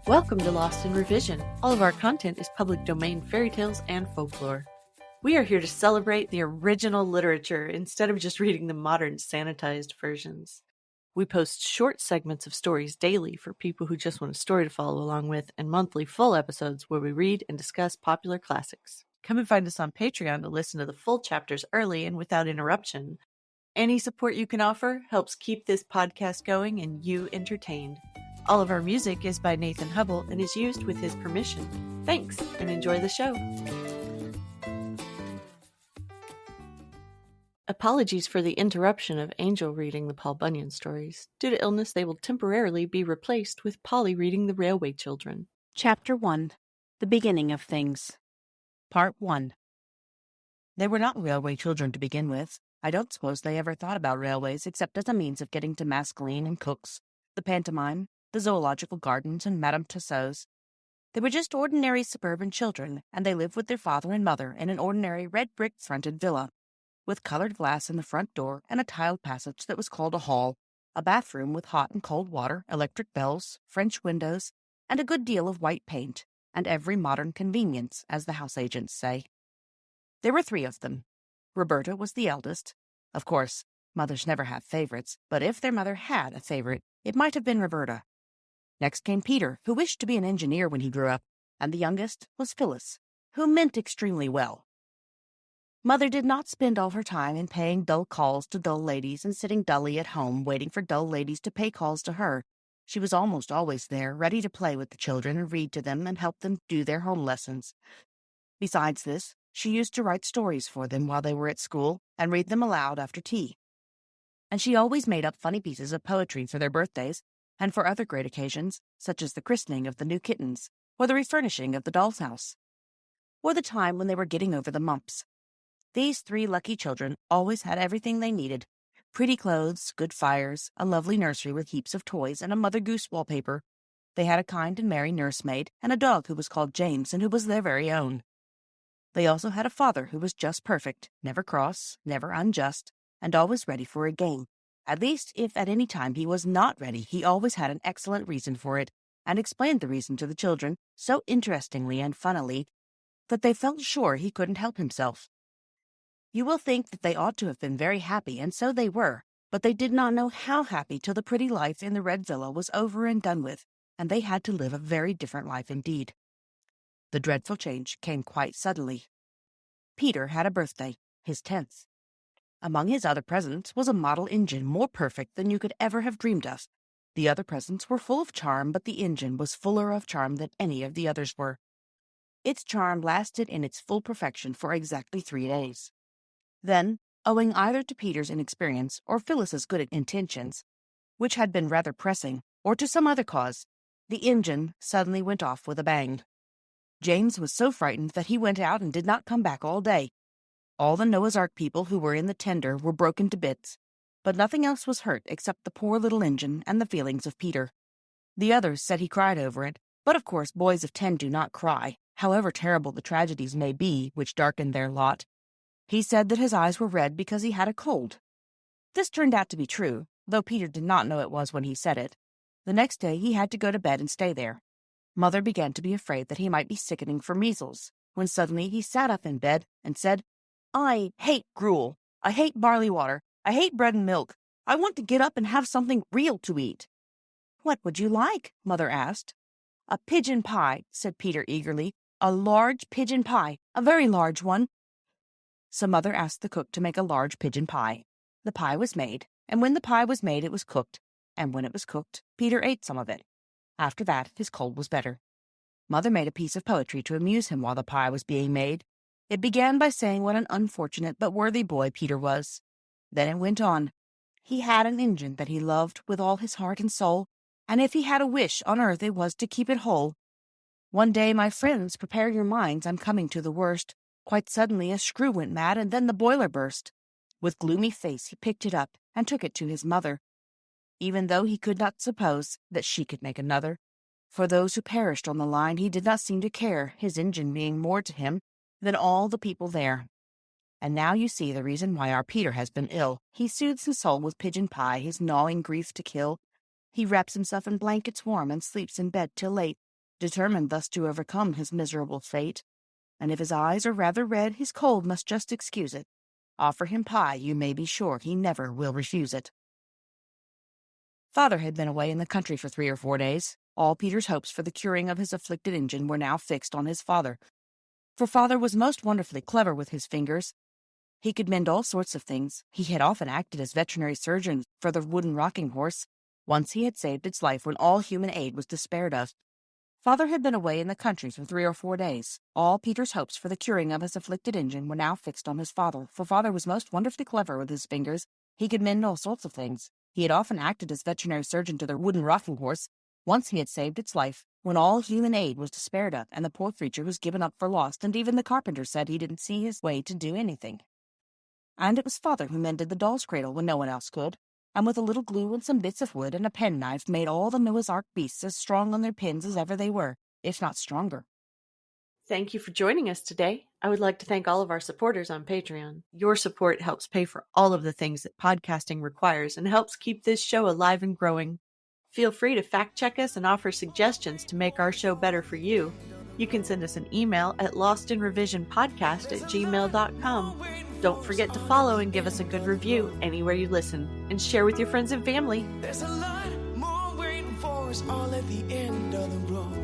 Welcome to Lost in Revision. All of our content is public domain fairy tales and folklore. We are here to celebrate the original literature instead of just reading the modern sanitized versions. We post short segments of stories daily for people who just want a story to follow along with, and monthly full episodes where we read and discuss popular classics. Come and find us on Patreon to listen to the full chapters early and without interruption. Any support you can offer helps keep this podcast going and you entertained. All of our music is by Nathan Hubble and is used with his permission. Thanks, and enjoy the show. Apologies for the interruption of Angel reading the Paul Bunyan stories. Due to illness, they will temporarily be replaced with Polly reading the Railway Children. Chapter 1. The Beginning of Things. Part 1. They were not railway children to begin with. I don't suppose they ever thought about railways except as a means of getting to Mascaline and Cook's, the pantomime, the zoological gardens, and Madame Tussauds. They were just ordinary suburban children, and they lived with their father and mother in an ordinary red-brick-fronted villa, with colored glass in the front door and a tiled passage that was called a hall, a bathroom with hot and cold water, electric bells, French windows, and a good deal of white paint, and every modern convenience, as the house agents say. There were 3 of them. Roberta was the eldest. Of course, mothers never have favorites, but if their mother had a favorite, it might have been Roberta. Next came Peter, who wished to be an engineer when he grew up, and the youngest was Phyllis, who meant extremely well. Mother did not spend all her time in paying dull calls to dull ladies and sitting dully at home waiting for dull ladies to pay calls to her. She was almost always there, ready to play with the children and read to them and help them do their home lessons. Besides this, she used to write stories for them while they were at school and read them aloud after tea. And she always made up funny pieces of poetry for their birthdays and for other great occasions, such as the christening of the new kittens, or the refurnishing of the doll's house, or the time when they were getting over the mumps. These 3 lucky children always had everything they needed: pretty clothes, good fires, a lovely nursery with heaps of toys, and a Mother Goose wallpaper. They had a kind and merry nursemaid, and a dog who was called James and who was their very own. They also had a father who was just perfect, never cross, never unjust, and always ready for a game. At least, if at any time he was not ready, he always had an excellent reason for it, and explained the reason to the children so interestingly and funnily that they felt sure he couldn't help himself. You will think that they ought to have been very happy, and so they were, but they did not know how happy till the pretty life in the Red Villa was over and done with, and they had to live a very different life indeed. The dreadful change came quite suddenly. Peter had a birthday, his 10th. Among his other presents was a model engine more perfect than you could ever have dreamed of. The other presents were full of charm, but the engine was fuller of charm than any of the others were. Its charm lasted in its full perfection for exactly 3 days. Then, owing either to Peter's inexperience or Phyllis's good intentions, which had been rather pressing, or to some other cause, the engine suddenly went off with a bang. James was so frightened that he went out and did not come back all day. All the Noah's Ark people who were in the tender were broken to bits, but nothing else was hurt except the poor little engine and the feelings of Peter. The others said he cried over it, but of course boys of 10 do not cry, however terrible the tragedies may be which darkened their lot. He said that his eyes were red because he had a cold. This turned out to be true, though Peter did not know it was when he said it. The next day he had to go to bed and stay there. Mother began to be afraid that he might be sickening for measles, when suddenly he sat up in bed and said, "I hate gruel. I hate barley water. I hate bread and milk. I want to get up and have something real to eat." "What would you like?" Mother asked. "A pigeon pie," said Peter eagerly. "A large pigeon pie, a very large one." So Mother asked the cook to make a large pigeon pie. The pie was made, and when the pie was made it was cooked, and when it was cooked, Peter ate some of it. After that, his cold was better. Mother made a piece of poetry to amuse him while the pie was being made. It began by saying what an unfortunate but worthy boy Peter was. Then it went on. He had an engine that he loved with all his heart and soul, and if he had a wish on earth it was to keep it whole. One day, my friends, prepare your minds, I'm coming to the worst. Quite suddenly a screw went mad, and then the boiler burst. With gloomy face he picked it up and took it to his mother, even though he could not suppose that she could make another. For those who perished on the line he did not seem to care, his engine being more to him than all the people there. And now you see the reason why our Peter has been ill. He soothes his soul with pigeon pie, his gnawing grief to kill. He wraps himself in blankets warm and sleeps in bed till late, determined thus to overcome his miserable fate. And if his eyes are rather red, his cold must just excuse it. Offer him pie, you may be sure he never will refuse it. Father had been away in the country for 3 or 4 days. All Peter's hopes for the curing of his afflicted engine were now fixed on his father. For father was most wonderfully clever with his fingers. He could mend all sorts of things. He had often acted as veterinary surgeon for the wooden rocking horse. Once he had saved its life when all human aid was despaired of. Father had been away in the country for 3 or 4 days. All Peter's hopes for the curing of his afflicted engine were now fixed on his father, for father was most wonderfully clever with his fingers. He could mend all sorts of things. He had often acted as veterinary surgeon to the wooden rocking horse. Once he had saved its life, when all human aid was despaired of, and the poor creature was given up for lost, and even the carpenter said he didn't see his way to do anything. And it was father who mended the doll's cradle when no one else could, and with a little glue and some bits of wood and a penknife made all the Noah's Ark beasts as strong on their pins as ever they were, if not stronger. Thank you for joining us today. I would like to thank all of our supporters on Patreon. Your support helps pay for all of the things that podcasting requires and helps keep this show alive and growing. Feel free to fact check us and offer suggestions to make our show better for you. You can send us an email at lostinrevisionpodcast@gmail.com. Don't forget to follow and give us a good review anywhere you listen, and share with your friends and family. There's a lot more waiting for us all at the end of the road.